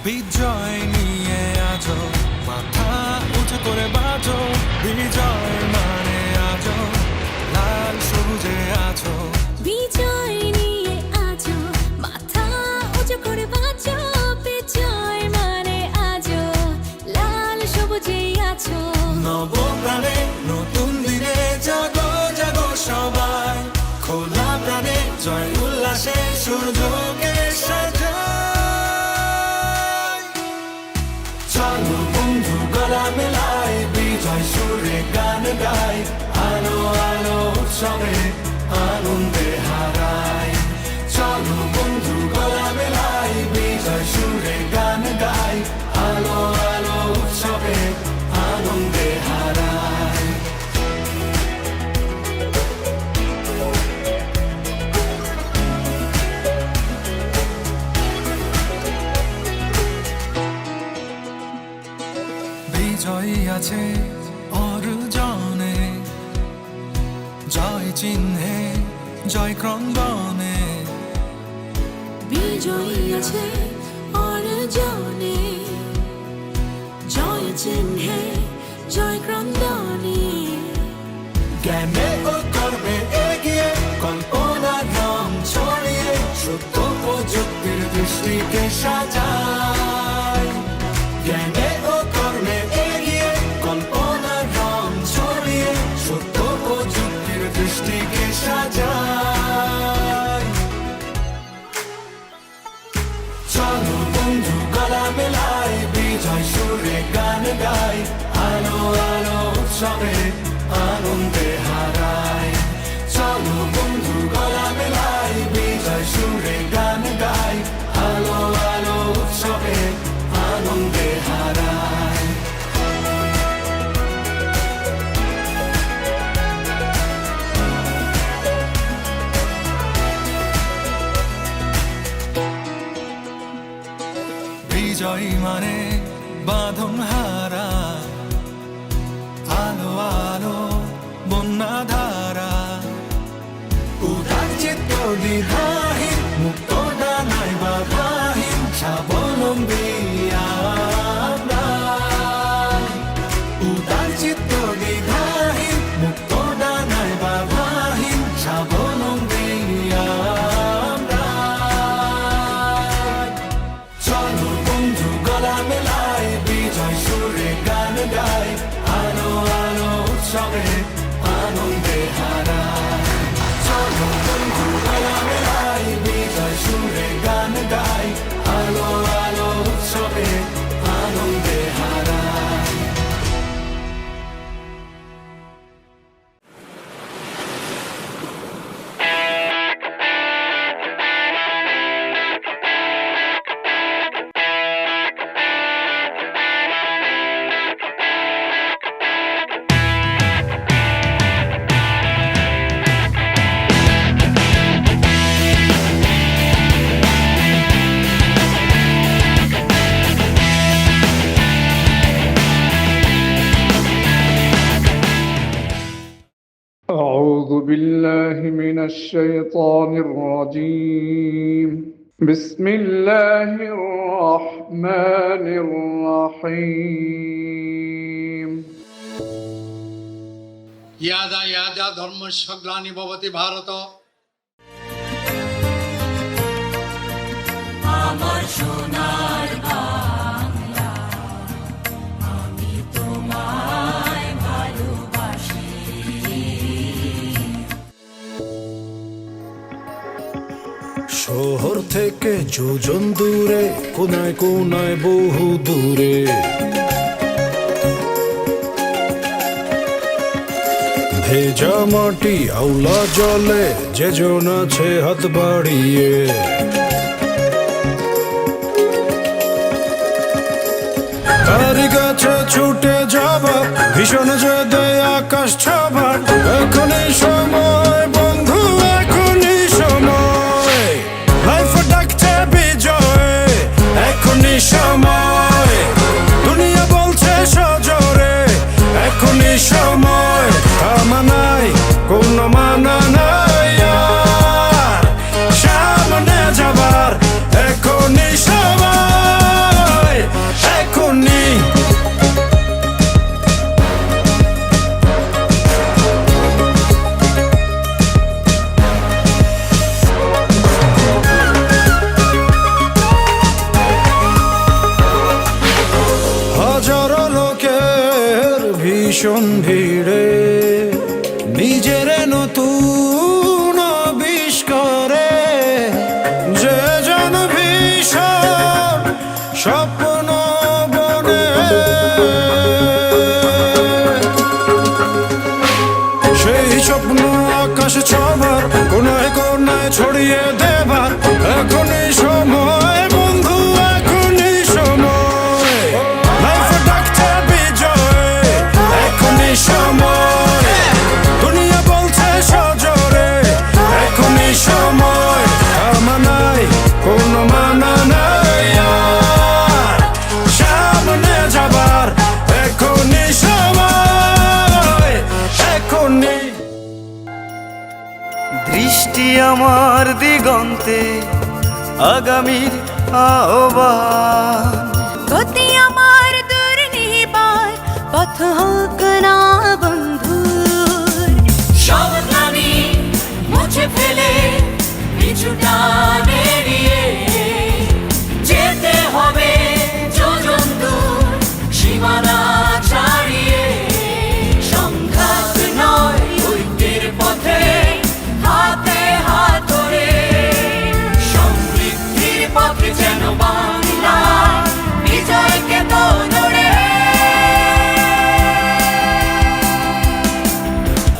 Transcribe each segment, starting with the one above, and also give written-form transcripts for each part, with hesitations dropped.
বিজয় নিয়ে আজো মাথা উঁচু করে বাজো, বিজয় মানে আজো লাল সবুজে আছো। বিজয় নিয়ে আজো মাথা উঁচু করে বাজো, বিজয় মানে আজো লাল সবুজে আছো। নব প্রাণে নতুন দিনে জাগো জাগো সবাই, খোলা প্রাণে জয় উল্লাসে সূর্যকে সাজাই। চলো বন্ধু গলা মেলাই, বিজয় সুরে গান গাই, আলো আলো উৎসবে আনন্দে হারাই। চলো বন্ধু গলা মেলাই, বিজয় সুরে গান গাই, আলো আলো উৎসবে আনন্দে হারাই। বিজয়ী আছে অর্জনে, জয় চিহ্নে জয় ক্রন্দনে। বিজয়ী আছে অর্জনে, জয় চিহ্নে জয় ক্রন্দনে। জ্ঞানে ও কর্মে এগিয়ে কল্পনার রং ছড়িয়ে, সত্য প্রযুক্তির দৃষ্টিকে সাজায়। জ্ঞানে ও কর্মে এগিয়ে কল্পনার রং ছড়িয়ে, সত্য প্রযুক্তির দৃষ্টিকে সাজায়। চলো বন্ধু গলা মেলাই, বিজয় সুরে গান গাই, আলো আলো উৎসবে আনন্দে হারাই। চলো বন্ধু গলা মেলাই, বিজয় সুরে গান গাই, আলো আলো উৎসবে আনন্দে হারাই। বিজয় মানে বাঁধন হারা, আলো আলো বন্যা ধারা। উদার চিত্ত দ্বিধাহীন, মুক্ত ডানায় বাধাহীন, স্বাবলম্বী আমরা। উদার চিত্ত দ্বিধাহীন, মুক্ত ডানায় বাধাহীন, স্বাবলম্বী আমরা। চলো বন্ধু গলা মেলাই, বিজয় সুরে গান গাই, আলো আলো উৎসবে আনন্দে হারাই। চলো বন্ধু গলা মেলাই, বিজয় সুরে গান গাই, আলো আলো উৎসবে আনন্দে হারাই। أعوذ بالله من الشيطان الرجيم. بسم الله الرحمن الرحيم. ইয়াদা ইয়াদা ধর্মস্য গ্লানিভবতি ভারত। আমার সোনার বাংলা, আমি তোমায় ভালোবাসি। শহর থেকে যোজন দূরে, কোনায় কোনায় বহু দূরে, ভেজা মাটি আউলা জলে, যে জন আছে হাত বাড়িয়ে। তারি গাছে ছুটে যাবা, ভীষণ যে দেয় আকাশ ছাবার। এখনই সময় বন্ধু, এখনই সময়, লাইফ ডাকছে বিজয়, এখনই সময়। দুনিয়া বলছে সজোরে, এখনই সময়। থামা নাই, কোনো মানা নাই আর, সামনে যাবার এখনই সময়। করে নিজের নতুন আবিষ্কারে যে জন ভীষণ স্বপ্ন বনে সেই স্বপ্ন আকাশ ছোঁবার কোনায় কোনায় ছড়িয়ে দেবার এখনই সময় বন্ধু, এখনই সময় লাইফ ডাকছে বিজয়, এখনই সময় দুনিয়া বলছে সজোরে, এখনই সময় আমানাই কোনো মানা নাই আর সামনে যাবার এখনই সময়, এখনই। দৃষ্টি আমার দিগন্তে আগামীর আহ্বান, গতি আমার দুর্নিবার পথ হোক না বন্ধুর। সব গ্লানি মুছে ফেলে পিছুটা এড়িয়ে যেতে হবে যোজন দূর সীমানা ছাড়িয়ে। সংঘাত নয় ঐক্যের পথে হাতে হাত ধরে, সমৃদ্ধির পথে যেন বাংলা বিজয়কে তোড়ে।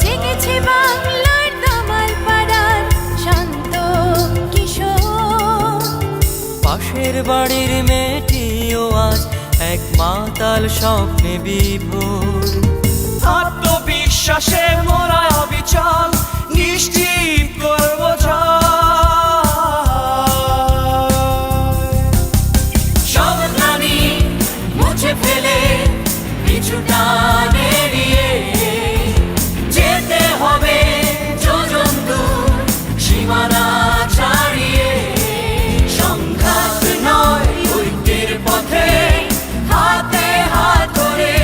জেগেছে বাংলার দামাল পাড়ার শান্ত কিশোর, পাশের বাড়ির মেয়েটিও আজ এক মাতাল স্বপ্নে বিভোর। আত্মবিশ্বাসে মোরা অবিচল নিশ্চিত করব সব গ্লানি মুছে ফেলে পিছুটা এড়িয়ে যেতে হবে যোজন দূর সীমানা ছাড়িয়ে। সংঘাত নয় ঐক্যের পথে হাতে হাত ধরে,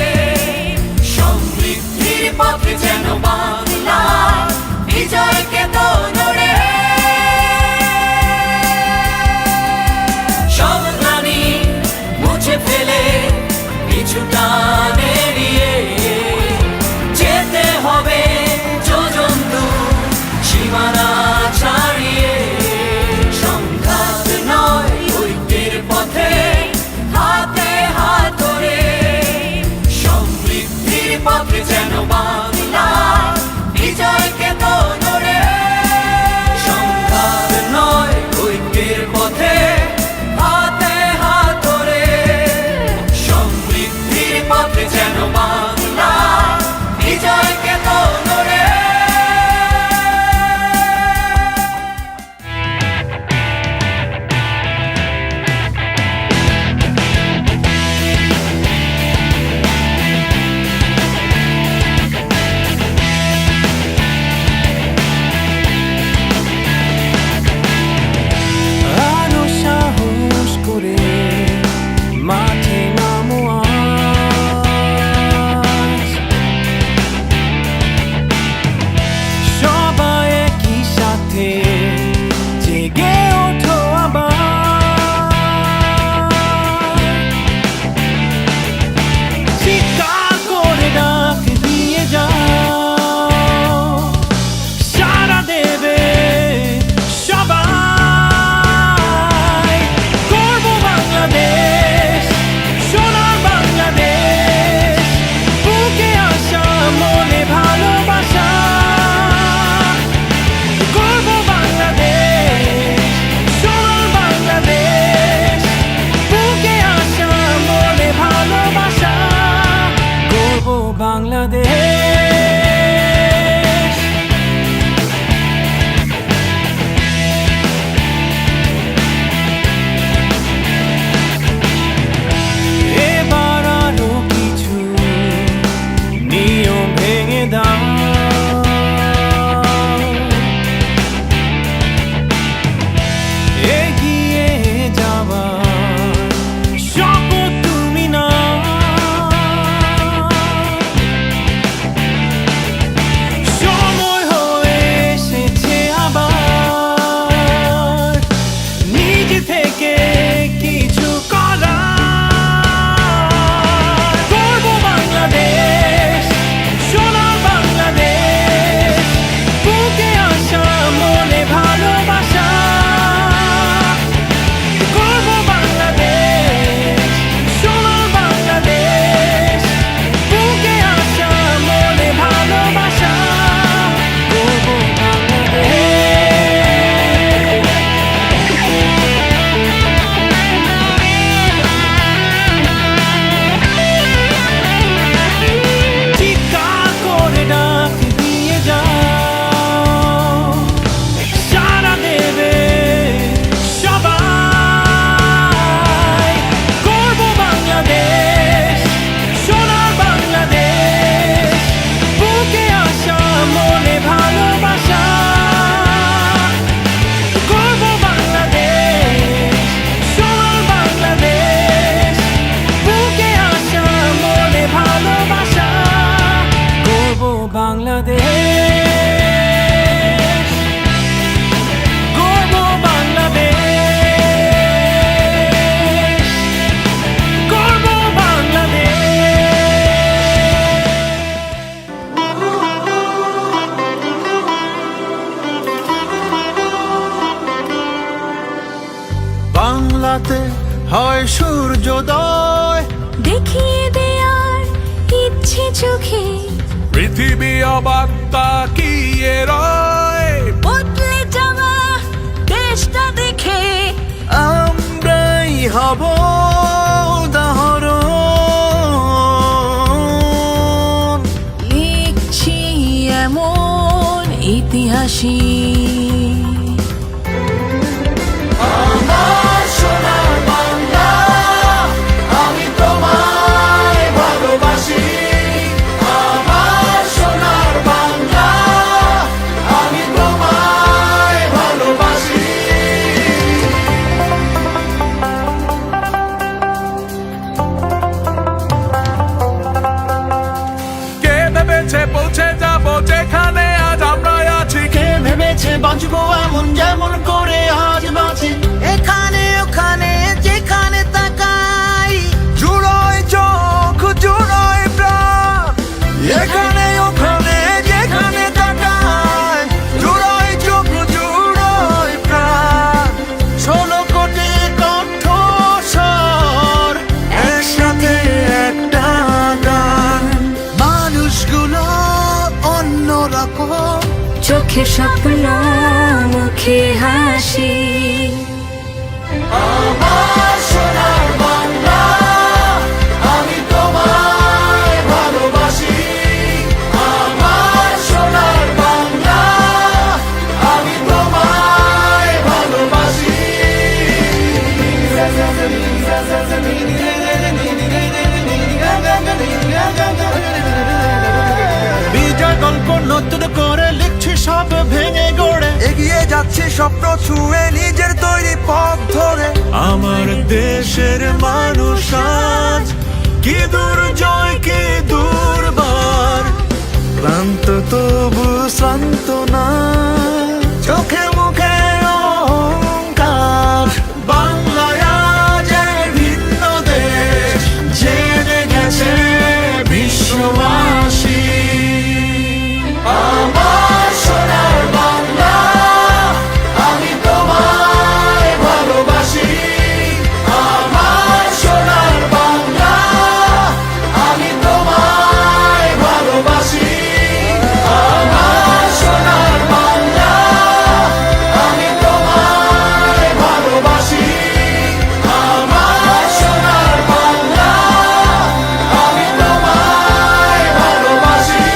সমৃদ্ধির পথে যেন বাংলা বিজয়কে তোড়ে। সব গ্লানি মুছে ফেলে পিছুটা এড়িয়ে যেতে হবে যোজন দূর সীমানা ছাড়িয়ে। সংঘাত নয় ঐক্যের পথে হাতে হাত ধরে, সমৃদ্ধির পথে যেন বাংলা বিজয়কে তোড়ে। বাংলাদেশ, গর্ব বাংলাদেশ, গর্ব বাংলাদেশ। বাংলাতে হয় সূর্যোদয়, দেখিয়ে দেয়ার ইচ্ছে চোখে, পৃথিবী অবাক তাকিয়ে রয়। বদলে যাওয়া দেশটা দেখে আমরাই হব উদাহরণ, লিখছি এমন ইতিহাসই। আমার সোনার বাংলা, আমি তোমায় ভালোবাসি। আমার সোনার বাংলা, আমি তোমায় ভালোবাসি। কে ভেবেছে পৌঁছে যাব যেখানে আজ আমরা আছি? কে ভেবেছে বাঁচবো এমন যেমন করে আজ বাঁচি? এখানে ওখানে যেখানে তাকাই, জুড়োয় চোখ জুড়োয় প্রাণ, এখানে ওখানে যেখানে তাকায়, জুড়োয় চোখ জুড়োয় প্রাণ। 16 কোটি কণ্ঠস্বর একসাথে একটা গান, মানুষগুলো অন্যরকম, চোখে স্বপ্ন মুখে হাসি। আমার সোনার বাংলা, আমি তোমায় ভালোবাসি। আমার সোনার বাংলা, আমি তোমায় ভালোবাসি। বিজয় গল্প নতুন করে লিখছি সব ভেঙে গড়ে, এগিয়ে যাচ্ছি স্বপ্ন ছুঁয়ে নিজের তৈরি পথ ধরে। আমার দেশের মানুষ আজ কি দুর্জয় কি দুর্বার, ক্লান্ত তবু শ্রান্ত না, চোখে মুখে অহংকার। বাংলায় আজ এক ভিন্ন দেশ, জেনে গেছে বিশ্ববাসী। আমার সোনার বাংলা, আমি তোমায় ভালোবাসি। আমার সোনার বাংলা, আমি তোমায় ভালোবাসি। আমার সোনার বাংলা, আমি তোমায় ভালোবাসি। আমার সোনার বাংলা, আমি তোমায় ভালোবাসি।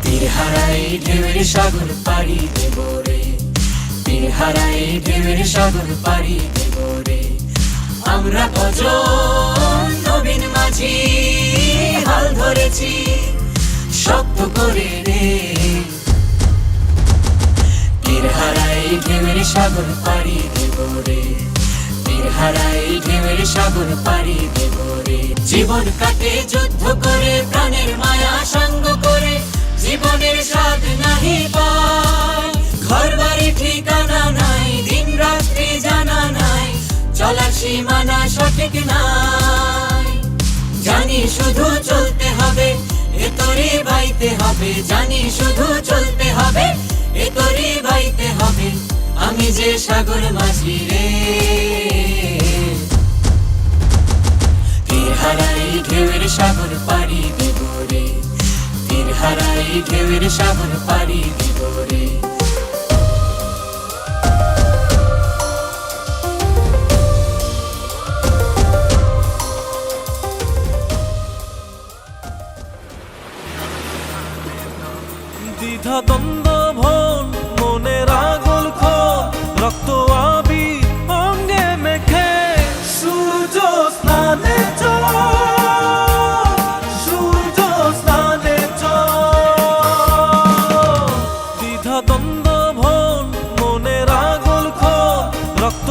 তীর হারাই ঢেউয়ের সাগর পাড়ি দেব রে, তীর হারাই ঢেউয়ের সাগর পাড়ি দেব রে। আমরা কজন নবীন মাঝি হাল ধরেছি শক্ত করে রে, তীর হারাই ঢেউয়ের সাগর পাড়ি দেব রে, তীর হারাই ঢেউয়ের সাগর পাড়ি দেব রে। জীবন কাটে যুদ্ধ করে, প্রাণের মায়া সঙ্গ করে, জীবনের স্বাদ নাহি পায়। ঘর বাড়ি ঠিকানা নাই, দিন রাত্রি জানা নাই, চলার সীমানা সঠিক নাই। জানি শুধু চলতে হবে, এ তরি বাইতে হবে, জানি শুধু চলতে হবে, এ তরি বাইতে হবে। আমি যে সাগর মাঝি রে, তীর হারাই ঢেউয়ের সাগর পাড়ি দেব রে, তীর হারাই ঢেউয়ের সাগর পাড়ি দেব রে। দ্বিধা দ্বন্দ্ব ভন মনের আগল খন, রক্ত আবির অঙ্গে মেখে, সূর্য স্নানে চল, সূর্য স্নানে চল। দ্বিধা দ্বন্দ্ব ভন মনের আগল খন, রক্ত